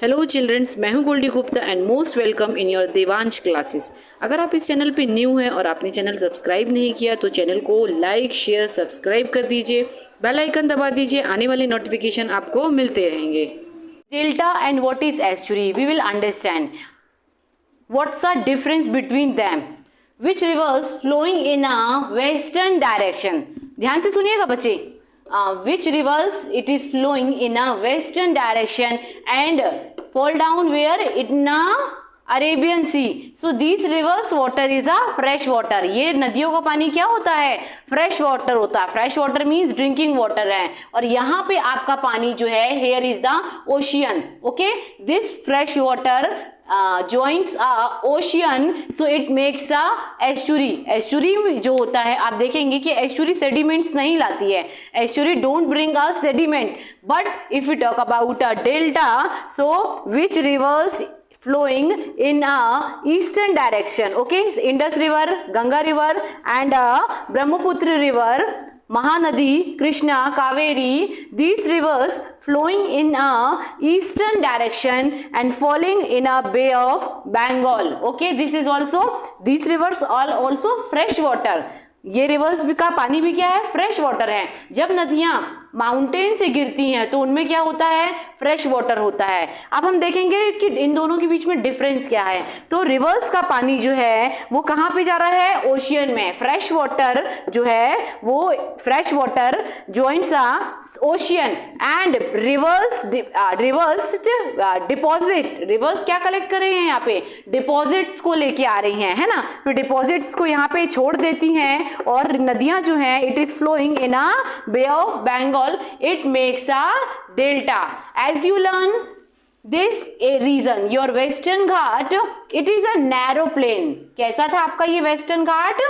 Hello childrens, मैं हूं Goldie Gupta and most welcome in your Devansh classes. अगर आप इस चैनल पे न्यू हैं और आपने चैनल सब्सक्राइब नहीं किया तो चैनल को लाइक शेयर सब्सक्राइब कर दीजिए, बेल आइकन दबा दीजिए, आने वाले नोटिफिकेशन आपको मिलते रहेंगे। Delta and what is estuary, we will understand what's the difference between them, which rivers flowing in a western direction. ध्यान से सुनिएगा बच्चे, which rivers it is flowing in a western direction and fall down where in a Arabian Sea. So these rivers water is a fresh water. ये नदियों का पानी क्या होता है? फ्रेश वाटर होता है। Fresh water means drinking water है। और यहाँ पे आपका पानी जो है, here is the ocean. Okay, this fresh water joins a ocean, so it makes a estuary. estuary जो होता है, आप देखेंगे कि estuary sediments नहीं लाती है। estuary don't bring us sediment, but if we talk about a delta, so which rivers flowing in a eastern direction, okay, Indus river, Ganga river and Brahmaputra river, Mahanadi, Krishna, Kaveri, these rivers flowing in a eastern direction and falling in a Bay of Bengal. Okay, this is also, these rivers are also fresh water. ये reverse का पानी भी क्या है? Fresh water है। जब नदियां mountain से गिरती हैं तो उनमें क्या होता है? फ्रेश वाटर होता है। अब हम देखेंगे कि इन दोनों के बीच में डिफरेंस क्या है। तो रिवर्स का पानी जो है वो कहाँ पे जा रहा है? ओशियन में। फ्रेश वाटर जो है वो fresh water joins ocean and reverse deposit. Reverse क्या कलेक्ट कर रहे हैं? यहाँ पे डिपॉजिट्स को लेके आ रही हैं, है ना। फिर डिपॉजिट्स को यहाँ पे छोड़ देती हैं और नदियां जो हैं it is flowing in a bay of Bengal, it makes a delta. As you learn this a region, your western Ghat it is a narrow plain. कैसा था आपका ये वेस्टर्न घाट?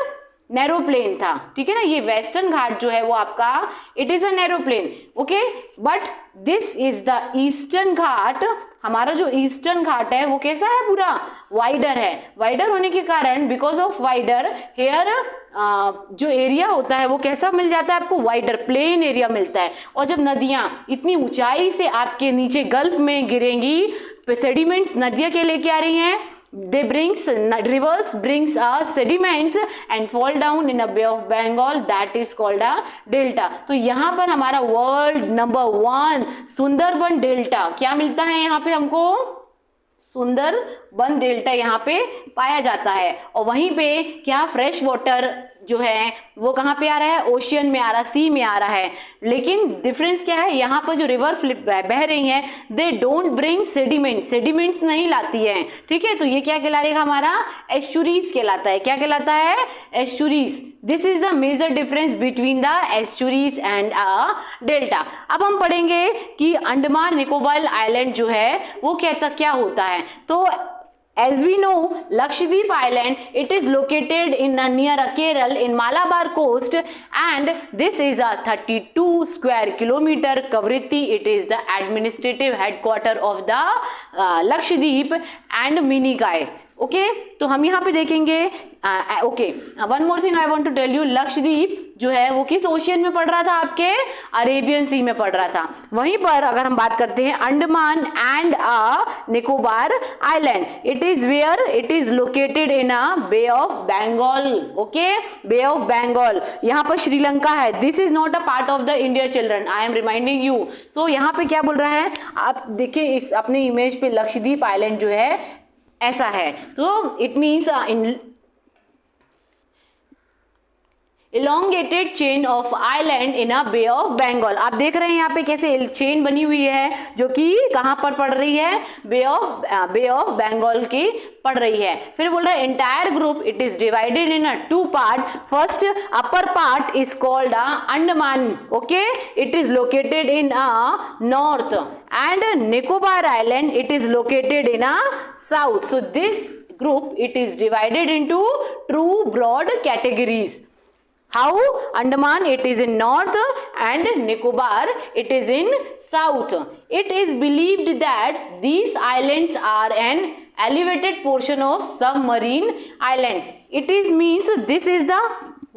नैरो प्लेन था, ठीक है ना। ये वेस्टर्न घाट जो है वो आपका it is a narrow plain, okay. But this is the Eastern Ghat. हमारा जो ईस्टर्न घाट है वो कैसा है? पूरा वाइडर है। वाइडर होने के कारण, बिकॉज ऑफ वाइडर हेयर जो एरिया होता है वो कैसा मिल जाता है आपको? वाइडर प्लेन एरिया मिलता है। और जब नदियां इतनी ऊंचाई से आपके नीचे गल्फ में गिरेंगी, सेडिमेंट्स नदियां के लेके आ रही हैं, they brings rivers brings sediments and fall down in a Bay of Bengal, that is called a delta. तो यहाँ पर हमारा वर्ल्ड नंबर 1 सुंदरबन डेल्टा क्या मिलता है? यहाँ पे हमको सुंदरबन डेल्टा यहाँ पे पाया जाता है। और वहीं पे क्या फ्रेश वाटर जो है वो कहाँ पे आ रहा है? ओशियन में आ रहा है, सी में आ रहा है। लेकिन डिफरेंस क्या है? यहाँ पर जो रिवर बह रही हैं they don't bring sediment, sediments नहीं लाती हैं, ठीक है। तो ये क्या कहलाएगा? हमारा एस्चुरीज कहलाता है। क्या कहलाता है? Estuaries. This is the major difference between the estuaries and delta. अब हम पढ़ेंगे कि अंडमान निकोबार आइलैंड जो है वो क्या होता है। तो as we know, Lakshadweep Island, it is located in near Kerala in Malabar coast, and this is a 32 square kilometer Kavritti. It is the administrative headquarter of the Lakshadweep and Minikai. Okay तो हम यहाँ पे देखेंगे। Okay, one more thing I want to tell you, Lakshadweep जो है वो किस ocean में पड़ रहा था? आपके अरेबियन सी में पड़ रहा था। वहीं पर अगर हम बात करते हैं Andaman and Nicobar island, it is where? It is located in a bay of Bengal. Okay, bay of Bengal. यहाँ पर श्रीलंका है। This is not a part of the India children, I am reminding you. So यहाँ पे क्या बोल रहा है? आप देखिए इस अपने इमेज पे लक्षद्वीप आइलैंड जो है ऐसा है। तो it means elongated chain of island in a Bay of Bengal। आप देख रहे हैं यहाँ पे कैसे चेन बनी हुई है जो कि कहाँ पर पड़ रही है? बे ऑफ बंगाल की पड़ रही है। फिर बोल रहा है entire group it is divided in a 2 part. First upper part is called Andaman, okay, it is located in north, and Nicobar island it is located in south. So this group it is divided into 2 broad categories. How? Andaman it is in north and Nicobar it is in south. It is believed that these islands are an elevated portion of submarine island. It is means this is the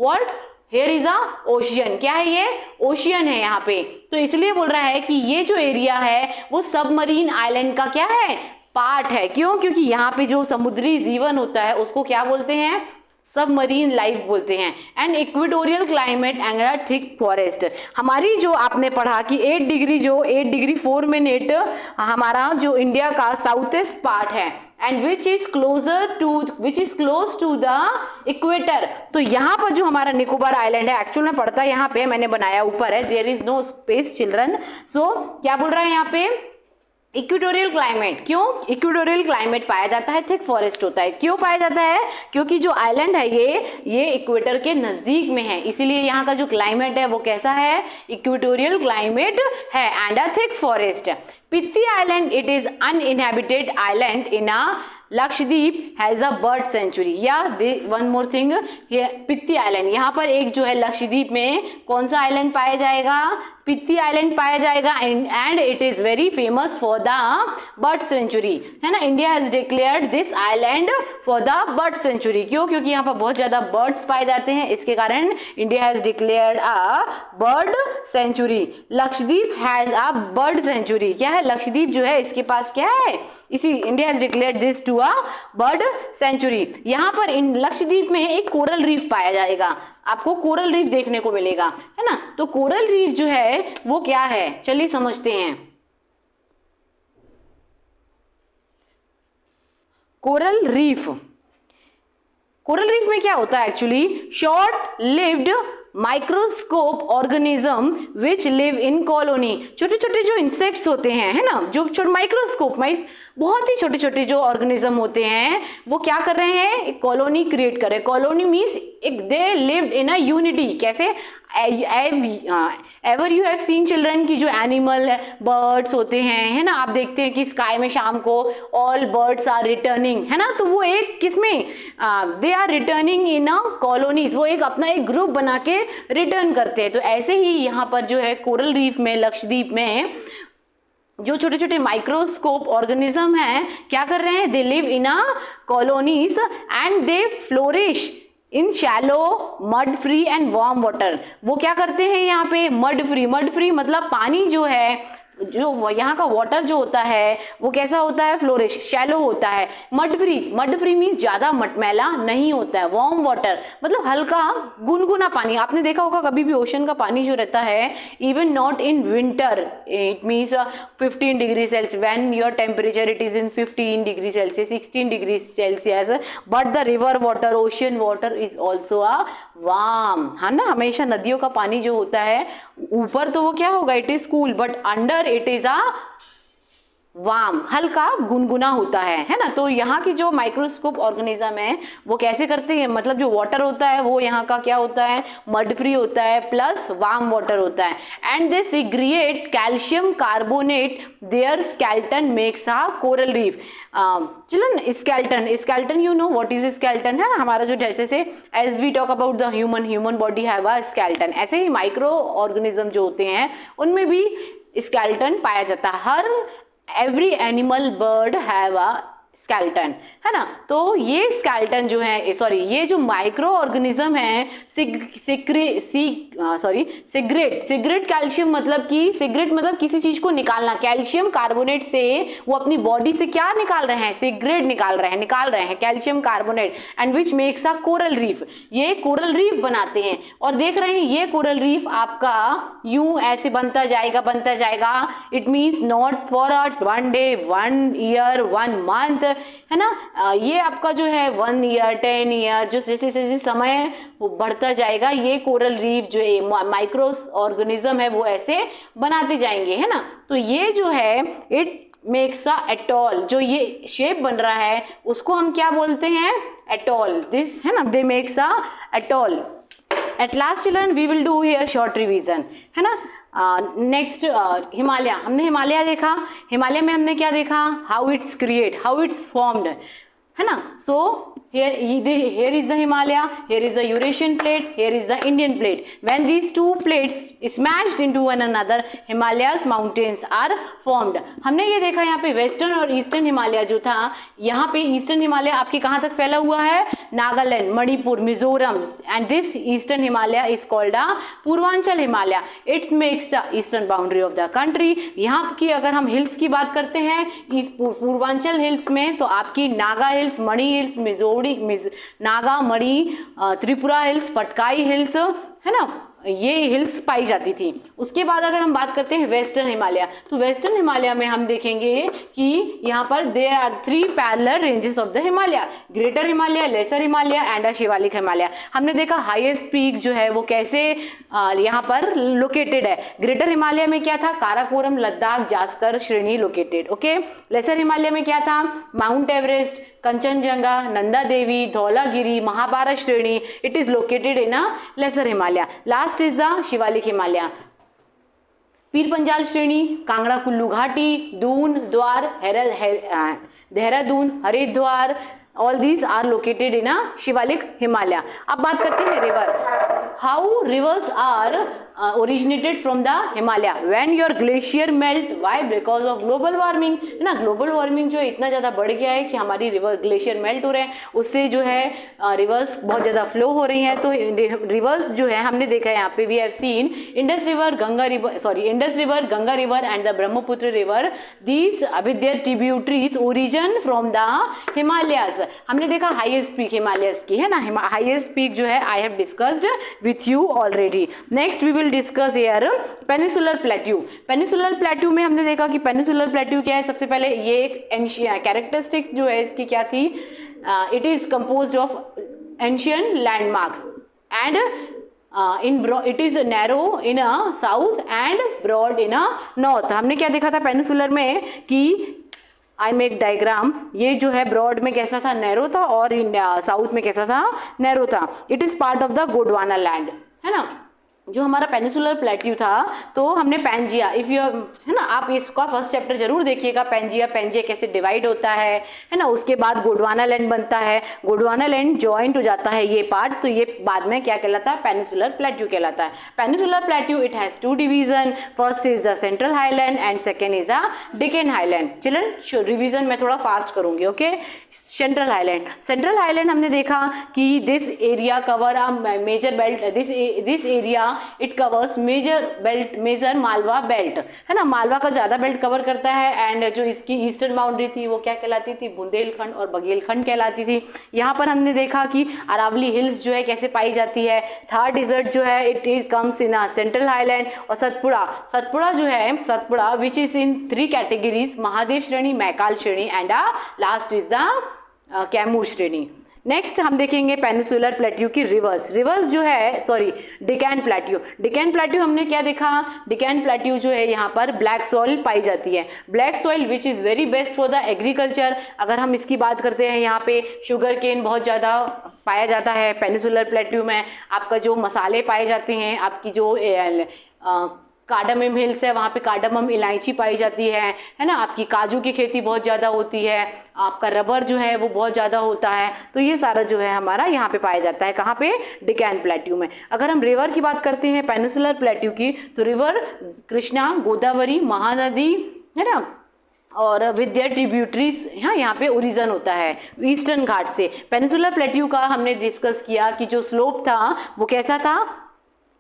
what? Here is a ocean, क्या है ये, ocean है यहाँ पे। तो इसलिए बोल रहा है कि ये जो एरिया है वो सबमरीन आइलैंड का क्या है, पार्ट है। क्यों, क्योंकि यहाँ पे जो समुद्री जीवन होता है उसको क्या बोलते हैं, सबमरीन लाइफ बोलते हैं। And equatorial climate and a thick forest, हमारी जो आपने पढ़ा कि 8 डिग्री जो 8 डिग्री 4 मिनट हमारा जो इंडिया का साउथ ईस्ट पार्ट है and which is close to the equator. तो यहाँ पर जो हमारा निकोबार आइलैंड है, एक्चुअल में पड़ता है यहाँ पे, मैंने बनाया ऊपर है, there is no space children. So क्या बोल रहा है यहाँ पे, इक्वेटोरियल क्लाइमेट। क्यों इक्वेटोरियल क्लाइमेट पाया जाता है, थिक फॉरेस्ट होता है। क्यों पाया जाता है, क्योंकि जो आइलैंड है ये इक्वेटर के नजदीक में है, इसीलिए यहाँ का जो क्लाइमेट है वो कैसा है, इक्वेटोरियल क्लाइमेट है and a thick forest. Pitti island, it is uninhabited island in a Lakshadweep has a bird sanctuary. या one more thing, Pitti island, यहाँ पर एक जो है लक्षद्वीप में कौन सा आइलैंड पाया जाएगा, पित्ती आइलैंड पाया जाएगा and it is very famous for the bird sanctuary, है ना। India has declared this island for the bird sanctuary. क्यों, क्योंकि यहाँ पर बहुत ज्यादा बर्ड्स पाए जाते हैं, इसके कारण India has declared a bird century. Lakshadweep has a bird century, क्या है, लक्षद्वीप जो है इसके पास क्या है, इसी India has declared this to a bird sanctuary. यहाँ पर इन लक्षद्वीप में एक कोरल रीफ पाया जाएगा, आपको कोरल रीफ देखने को मिलेगा, है ना। तो कोरल रीफ जो है वो क्या है, चलिए समझते हैं। कोरल रीफ, कोरल रीफ में क्या होता है actually, short lived microscope organism which live in colony. छोटे छोटे जो इंसेक्ट्स होते हैं, है ना, जो छोटे माइक्रोस्कोप में बहुत ही छोटे छोटे जो ऑर्गेनिज्म होते हैं वो क्या कर रहे हैं, एक कॉलोनी क्रिएट कर रहे हैं। कॉलोनी मीन्स एक they lived in a unity. कैसे, ever you have seen children की जो एनिमल बर्ड्स होते हैं, है ना, आप देखते हैं कि स्काई में शाम को ऑल बर्ड्स आर रिटर्निंग, है ना, तो वो एक किसमें, they are returning in a colonies, वो एक अपना एक ग्रुप बना के रिटर्न करते हैं। तो ऐसे ही यहाँ पर जो है कोरल रीफ में, लक्षद्वीप में जो छोटे छोटे माइक्रोस्कोप ऑर्गेनिज्म हैं क्या कर रहे हैं, they live in a colonies and they flourish in shallow mud free and warm water. वो क्या करते हैं यहाँ पे, मड फ्री मतलब पानी जो है, जो यहाँ का वाटर जो होता है वो कैसा होता है, फ्लोरिश, शैलो होता है। मड फ्री मीन्स ज्यादा मटमैला नहीं होता है। वार्म वाटर मतलब हल्का गुनगुना पानी। आपने देखा होगा कभी भी ओशन का पानी जो रहता है, even not in winter, it means 15 degree Celsius, when your temperature it is in 15 degree Celsius, 16 degree Celsius, but the river water, ocean water is also a warm, है ना। हमेशा नदियों का पानी जो होता है ऊपर तो वो क्या होगा, it is cool, but under it is a warm, हल्का गुनगुना होता है ना। तो यहाँ की जो माइक्रोस्कोप ऑर्गेनिज्म है वो कैसे करते हैं, मतलब जो वाटर होता है वो यहाँ का क्या होता है, मड फ्री होता है प्लस वार्म वाटर होता है। And they secrete calcium carbonate, their skeleton makes a coral reef. Children, skeleton you know what is skeleton, है ना, हमारा जो जैसे as we talk about the human body have a skeleton, ऐसे ही micro organism जो होते हैं उनमें भी स्केलेटन पाया जाता है। हर every animal bird have a skeleton, है ना। तो ये स्केलेटन जो है, सॉरी, ये जो माइक्रो ऑर्गेनिज्म है, सिगरेट कैल्शियम मतलब कि सिगरेट मतलब किसी चीज को निकालना, कैल्शियम कार्बोनेट से वो अपनी बॉडी से क्या निकाल रहे हैं, सिगरेट निकाल रहे हैं calcium carbonate, and which makes a coral reef. ये कोरल रीफ बनाते हैं और देख रहे हैं ये कोरल रीफ आपका यूं ऐसे बनता जाएगा। It means not for a 1 day, 1 year, 1 month, है ना। ये आपका जो है 1 ईयर, 10 ईयर, जो जैसे जैसे समय वो बढ़ता जाएगा, ये कोरल रीफ जो माइक्रो ऑर्गेनिज्म है वो ऐसे बनाते जाएंगे, है ना। तो ये जो है इट मेक्स अ एटॉल, जो ये शेप बन रहा है उसको हम क्या बोलते हैं, एटॉल, दिस, है ना, they makes a atoll. At last children we will do here short revision, है ना। नेक्स्ट हिमालय, हमने हिमालय देखा, हिमालय में हमने क्या देखा, how it's create, how it's formed, है ना। सो here is the Himalaya, here is the Eurasian plate, here is the Indian plate. When these two plates smashed into one another, Himalayas mountains are formed. हमने ये देखा यहाँ पे western और eastern Himalaya जो था, यहाँ पे ईस्टर्न हिमालय आपके कहाँ तक फैला हुआ है, Nagaland, Manipur, Mizoram, and this eastern Himalaya is called a Purvanchal Himalaya. It makes the eastern boundary of the country. यहाँ की अगर हम हिल्स की बात करते हैं इस पूर्वांचल हिल्स में, तो आपकी नागा हिल्स, मणि हिल्स, नागा, मणि, त्रिपुरा हिल्स, पटकाई हिल्स, है ना, ये हिल्स पाई जाती थी. उसके बाद अगर हम बात करते हैं वेस्टर्न हिमालय, तो वेस्टर्न हिमालय में हम देखेंगे कि यहाँ पर there are 3 parallel ranges of the Himalaya, greater Himalaya, lesser Himalaya and Shivalik Himalaya. हमने देखा हाईएस्ट पीक जो है वो कैसे यहाँ पर लोकेटेड है. ग्रेटर हिमालय में क्या था, काराकोरम, लद्दाख, जास्कर श्रेणी लोकेटेड. ओके, लेसर हिमालय में क्या था, माउंट एवरेस्ट, कंचनजंगा, नंदा देवी, धौलागिरी, महाभारत श्रेणी. It is located in a lesser Himalaya. Last is the Shivalik Himalaya. Pir Panjal श्रेणी, कांगड़ा कुल्लू घाटी, दून, द्वार, Dehradun, Haridwar, all these are located in a Shivalik Himalaya. अब बात करते हैं river. How rivers are originated from the Himalaya. When your glacier melt, why? Because of global warming, है ना. Global warming जो है इतना ज़्यादा बढ़ गया है कि हमारी रिवर ग्लेशियर मेल्ट हो रहे हैं, उससे जो है रिवर्स बहुत ज़्यादा फ्लो हो रही हैं. तो रिवर्स जो है हमने देखा है यहाँ पे we have seen Indus river, Ganga river and the Brahmaputra river. These with their tributaries origin from the Himalayas. हमने देखा हाईएस्ट पीक हिमालयस की, है ना. हाईएस्ट पीक जो है I have discussed with you already. Next we will discuss here peninsular plateau. Peninsular plateau में हमने देखा कि पेनिसुलर प्लेट्यू क्या है. सबसे पहले ये एक कैरेक्टरिस्टिक्स जो है इसकी क्या थी, it is composed of ancient landmarks and it is narrow in a south and broad in a north. हमने क्या देखा था पेनिसुलर में कि आई मेक डायग्राम, ये जो है ब्रॉड में कैसा था, नैरो था, और साउथ में कैसा था, नैरो था. It is part of the Gondwana land, है ना. जो हमारा पेनिसुलर प्लेट्यू था, तो हमने पैंजिया, इफ यू है ना, आप इसका फर्स्ट चैप्टर जरूर देखिएगा. पैंजिया कैसे डिवाइड होता है ना. उसके बाद गोंडवाना लैंड बनता है, गोंडवाना लैंड जॉइंट हो जाता है ये पार्ट, तो ये बाद में क्या कहलाता है, पेनिसुलर प्लेट्यू कहलाता है. Peninsular plateau it has 2 division. First is the central highland and second is the Deccan highland. Children revision मैं थोड़ा फास्ट करूंगी. ओके, सेंट्रल हाईलैंड हमने देखा कि this area cover a major belt. This area it covers major Malwa belt, है ना. मालवा का ज्यादा बेल्ट कवर करता है. एंड जो इसकी ईस्टर्न बाउंड्री थी वो क्या कहलाती थी, बुंदेलखंड और बघेलखंड कहलाती थी. यहाँ पर हमने देखा कि अरावली हिल्स जो है कैसे पाई जाती है. थार डिजर्ट जो है it comes in a central highland. और सतपुड़ा जो है, Satpura which is in 3 categories, Mahadev श्रेणी, मैकाल श्रेणी and last is the Kaimur श्रेणी. नेक्स्ट हम देखेंगे पेनिसुलर प्लेट्यू की रिवर्स जो है, सॉरी डिकैन प्लेट्यू हमने क्या देखा, डिकैन प्लेट्यू जो है यहाँ पर ब्लैक सॉइल पाई जाती है. Black soil which is very best for the agriculture. अगर हम इसकी बात करते हैं, यहाँ पे शुगर केन बहुत ज़्यादा पाया जाता है पेनिसुलर प्लेट्यू में. आपका जो मसाले पाए जाते हैं, आपकी जो कार्डामम हिल्स है वहाँ पे कार्डामम इलायची पाई जाती है ना. आपकी काजू की खेती बहुत ज़्यादा होती है, आपका रबर जो है वो बहुत ज़्यादा होता है. तो ये सारा जो है हमारा यहाँ पे पाया जाता है. कहाँ पे, डिकैन प्लेट्यू में. अगर हम रिवर की बात करते हैं पेनिसुलर प्लेट्यू की, तो रिवर कृष्णा, गोदावरी, महानदी, है ना, और विद देयर ट्रिब्यूटरीज यहाँ पे ओरिजिन होता है ईस्टर्न घाट से. पेनिसुलर प्लेट्यू का हमने डिस्कस किया कि जो स्लोप था वो कैसा था,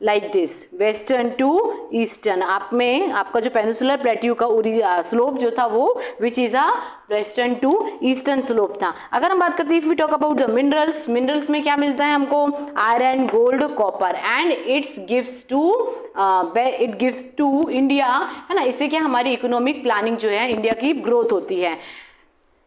like this, western to eastern. आप में आपका जो पेनिसुलर प्लेट्यू का स्लोप जो था वो which is a western to eastern slope था. अगर हम बात करते हैं, if we talk about the minerals में क्या मिलता है हमको, iron, gold, copper and it gives to India, है ना. इससे क्या हमारी इकोनॉमिक प्लानिंग जो है, इंडिया की ग्रोथ होती है.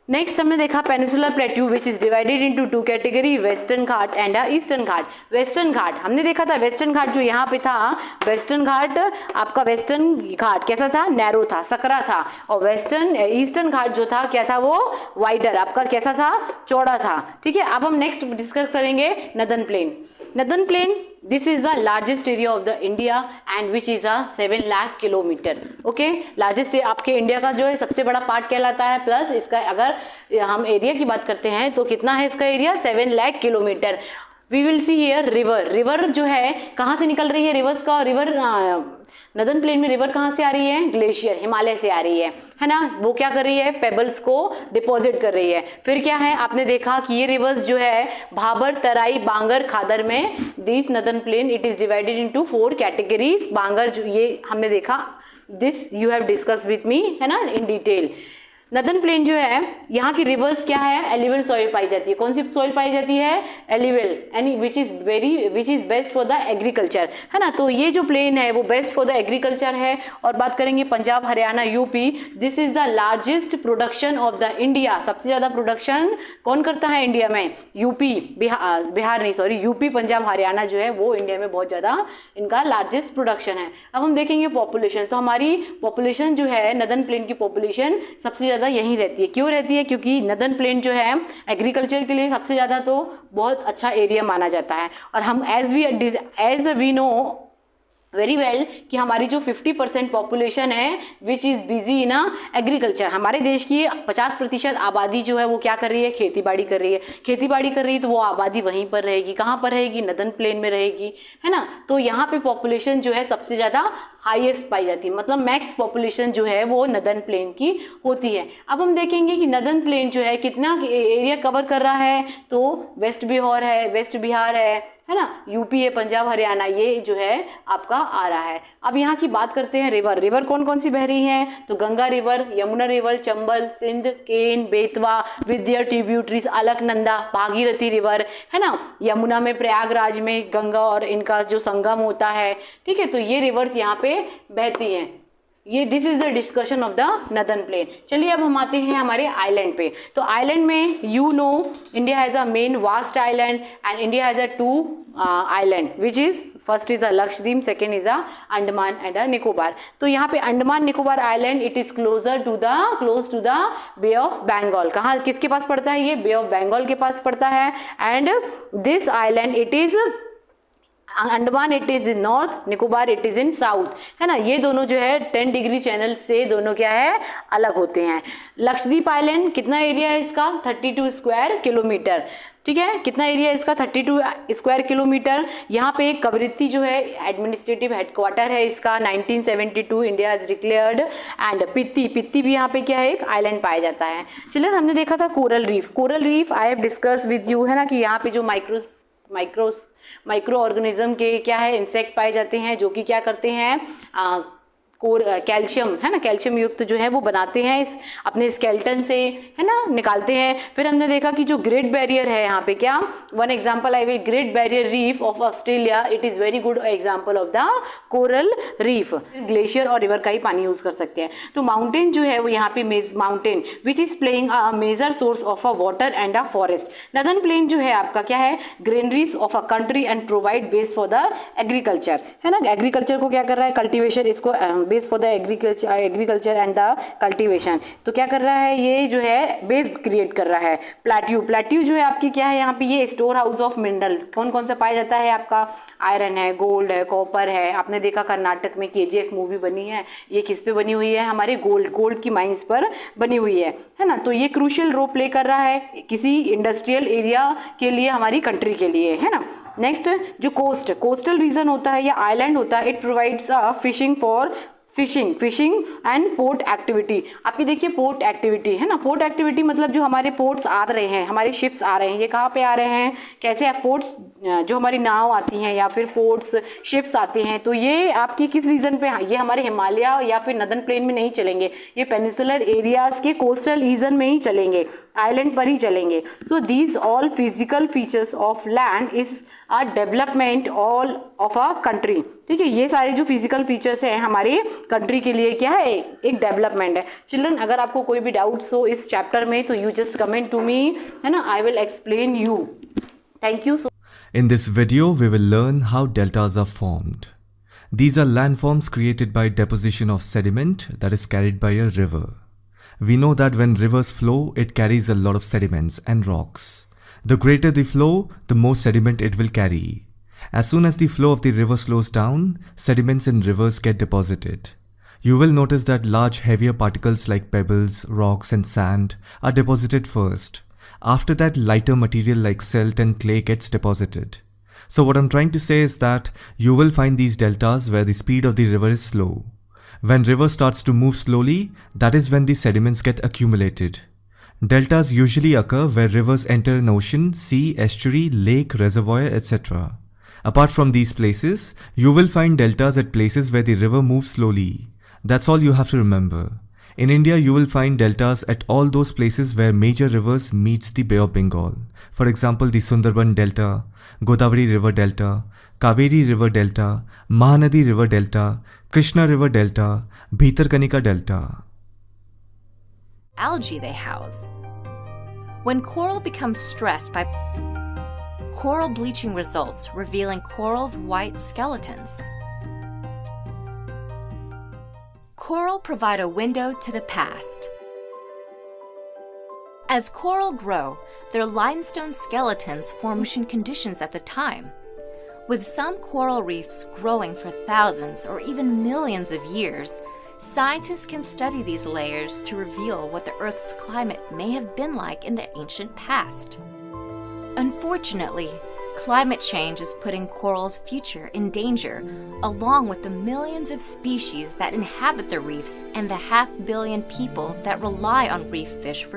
नेक्स्ट हमने देखा peninsular plateau which is divided into 2 category, western Ghat and eastern Ghat. Western Ghat हमने देखा था, वेस्टर्न घाट जो यहाँ पे था, वेस्टर्न घाट आपका वेस्टर्न घाट कैसा था, नैरो था, सकरा था. और ईस्टर्न घाट जो था क्या था, वो वाइडर, आपका कैसा था, चौड़ा था. ठीक है, अब हम नेक्स्ट डिस्कस करेंगे northern plain. This is the largest area of the India and which is a 7 lakh kilometre. Okay, largest आपके इंडिया का जो है सबसे बड़ा पार्ट कहलाता है. प्लस इसका अगर हम एरिया की बात करते हैं तो कितना है इसका area, 7 lakh kilometre. We will see here river जो है कहाँ से निकल रही है, रिवर नदर्न प्लेन में रिवर कहाँ से आ रही है? ग्लेशियर, हिमालय से आ रही है ना। वो क्या कर रही है? पेबल्स को डिपॉजिट कर रही है। फिर क्या है, आपने देखा कि ये रिवर्स जो है भाबर, तराई, बांगर, खादर में this northern plain it is divided into 4 categories. Bangar जो ये हमने देखा, this you have discuss with me, है ना, इन डिटेल। नदर्न प्लेन जो है, यहाँ की रिवर्स क्या है? एलिवल सॉइल पाई जाती है। कौन सी सॉइल पाई जाती है? Alluvial, and which is best for the agriculture, है ना। तो ये जो प्लेन है वो बेस्ट फॉर द एग्रीकल्चर है। और बात करेंगे Punjab, Haryana, UP, this is the largest production of the India. सबसे ज्यादा प्रोडक्शन कौन करता है इंडिया में? यूपी, बिहार नहीं सॉरी, यूपी, पंजाब, हरियाणा जो है वो इंडिया में बहुत ज्यादा इनका लार्जेस्ट प्रोडक्शन है। अब हम देखेंगे पॉपुलेशन। तो हमारी पॉपुलेशन जो है, नदर्न प्लेन की पॉपुलेशन सबसे ज्यादा यहीं रहती है। क्यों रहती है? क्योंकि नदर्न प्लेन जो है एग्रीकल्चर के लिए सबसे ज्यादा तो बहुत अच्छा एरिया माना जाता है। और हम as we know very well कि हमारी जो 50% पॉपुलेशन है which is busy in agriculture, हमारे देश की 50% आबादी जो है वो क्या कर रही है? खेती बाड़ी कर रही है। खेती बाड़ी कर रही है तो वो आबादी वहीं पर रहेगी। कहाँ पर रहेगी? नदर्न प्लेन में रहेगी, है ना। तो यहाँ पे पॉपुलेशन जो है सबसे ज्यादा हाईएस्ट पाई जाती है, मतलब मैक्स पॉपुलेशन जो है वो नदर्न प्लेन की होती है। अब हम देखेंगे कि नदर्न प्लेन जो है कितना एरिया कवर कर रहा है। तो वेस्ट बिहार है ना, यूपी है, पंजाब, हरियाणा, ये जो है आपका आ रहा है। अब यहाँ की बात करते हैं रिवर कौन कौन सी बह रही हैं? तो गंगा रिवर, यमुना रिवर, चंबल, सिंध, केन, बेतवा, विद्या, ट्रिब्यूटरीज, अलकनंदा, भागीरथी रिवर, है ना। यमुना में, प्रयागराज में गंगा और इनका जो संगम होता है, ठीक है। तो ये रिवर्स यहाँ पे बहती हैं। ये this is the discussion of the northern plane. चलिए अब हम आते हैं हमारे आइलैंड पे। तो आइलैंड में you know India has a main vast island and India has a 2 island which is first is a Lakshadweep, second is a Andaman and a Nicobar. तो यहाँ पे Andaman Nicobar island it is close to the Bay of Bengal. कहाँ, किसके पास पड़ता है? ये बे of Bengal के पास पड़ता है। And this island it is Andaman it is in north, Nicobar it is in south, है ना। ये दोनों जो है 10 डिग्री चैनल से दोनों क्या है? अलग होते हैं। लक्षद्वीप आइलैंड कितना एरिया है इसका? 32 स्क्वायर किलोमीटर, ठीक है। कितना एरिया है इसका? 32 स्क्वायर किलोमीटर। यहाँ पे कवरत्ती जो है एडमिनिस्ट्रेटिव हेडक्वार्टर है इसका। 1972 इंडिया इज डिक्लेयर्ड। एंड पित्ती भी यहाँ पे क्या है? एक आइलैंड पाया जाता है। चिल्ड्रन, हमने देखा था coral reef I have discuss with you, है ना, कि यहाँ पे जो माइक्रो ऑर्गेनिज्म के क्या है? इंसेक्ट पाए जाते हैं जो कि क्या करते हैं? कैल्शियम, है ना, कैल्शियम युक्त जो है वो बनाते हैं इस अपने स्केलेटन से, है ना, निकालते हैं। फिर हमने देखा कि जो ग्रेट बैरियर है यहाँ पे क्या, one example I will, great barrier reef of Australia it is very good example of the coral reef. Glacier और रिवर का ही पानी यूज कर सकते हैं। तो माउंटेन जो है वो यहाँ पे mountain which is playing a major source of a water and a forest. Northern plain जो है आपका क्या है? Greeneries of a country and provide base for the agriculture, है ना। एग्रीकल्चर को क्या कर रहा है? कल्टिवेशन, इसको base for the agriculture and the cultivation. तो क्या कर रहा है? ये जो है बेस क्रिएट कर रहा है। प्लेट्यू जो है आपकी क्या है? यहाँ पे ये स्टोर हाउस ऑफ मिनरल कौन कौन सा पाया जाता है आपका? आयरन है, गोल्ड है, कॉपर है। आपने देखा कर्नाटक में KGF मूवी बनी है, ये किस पे बनी हुई है? हमारे गोल्ड की माइंस पर बनी हुई है ना। तो ये क्रूशियल रोल प्ले कर रहा है किसी इंडस्ट्रियल एरिया के लिए, हमारी कंट्री के लिए, है ना। नेक्स्ट, जो कोस्टल रीजन होता है या आइलैंड होता है, it provides a fishing and port activity. आप ये देखिए पोर्ट एक्टिविटी, है ना। पोर्ट एक्टिविटी मतलब जो हमारे पोर्ट्स आ रहे हैं, हमारे शिप्स आ रहे हैं, ये कहाँ पे आ रहे हैं? कैसे? पोर्ट्स जो हमारी नाव आती हैं या फिर पोर्ट्स शिप्स आते हैं, तो ये आपकी किस रीजन पे? ये हमारे हिमालय या फिर नदर्न प्लेन में नहीं चलेंगे, ये पेनिसुलर एरियाज के कोस्टल रीजन में ही चलेंगे, आइलैंड पर ही चलेंगे। So these all physical features of land is a development all of a country, ठीक है। ये सारे जो फिजिकल फीचर्स हैं हमारे कंट्री के लिए क्या है? एक डेवलपमेंट है। चिल्ड्रन, अगर आपको कोई भी डाउट्स हो इस चैप्टर में तो you just comment to me, है ना, I will explain you. Thank you. In this video, we will learn how deltas are formed. These are landforms created by deposition of sediment that is carried by a river. We know that when rivers flow, it carries a lot of sediments and rocks. The greater the flow, the more sediment it will carry. As soon as the flow of the river slows down, sediments in rivers get deposited. You will notice that large heavier particles like pebbles, rocks and sand are deposited first. After that, lighter material like silt and clay gets deposited. So what I'm trying to say is that you will find these deltas where the speed of the river is slow. When river starts to move slowly, that is when the sediments get accumulated. Deltas usually occur where rivers enter an ocean, sea, estuary, lake, reservoir, etc. Apart from these places, you will find deltas at places where the river moves slowly. That's all you have to remember. In India, you will find deltas at all those places where major rivers meets the Bay of Bengal. For example, the Sundarban Delta, Godavari River Delta, Kaveri River Delta, Mahanadi River Delta, Krishna River Delta, Bhitarkanika Delta. Algae they house. When coral becomes stressed by coral bleaching results, revealing coral's white skeletons. Coral provide a window to the past. As coral grow, their limestone skeletons form ocean conditions at the time. With some coral reefs growing for thousands or even millions of years, scientists can study these layers to reveal what the Earth's climate may have been like in the ancient past. Unfortunately, climate change is putting coral's future in danger, along with the millions of species that inhabit the reefs and the 500 million people that rely on reef fish for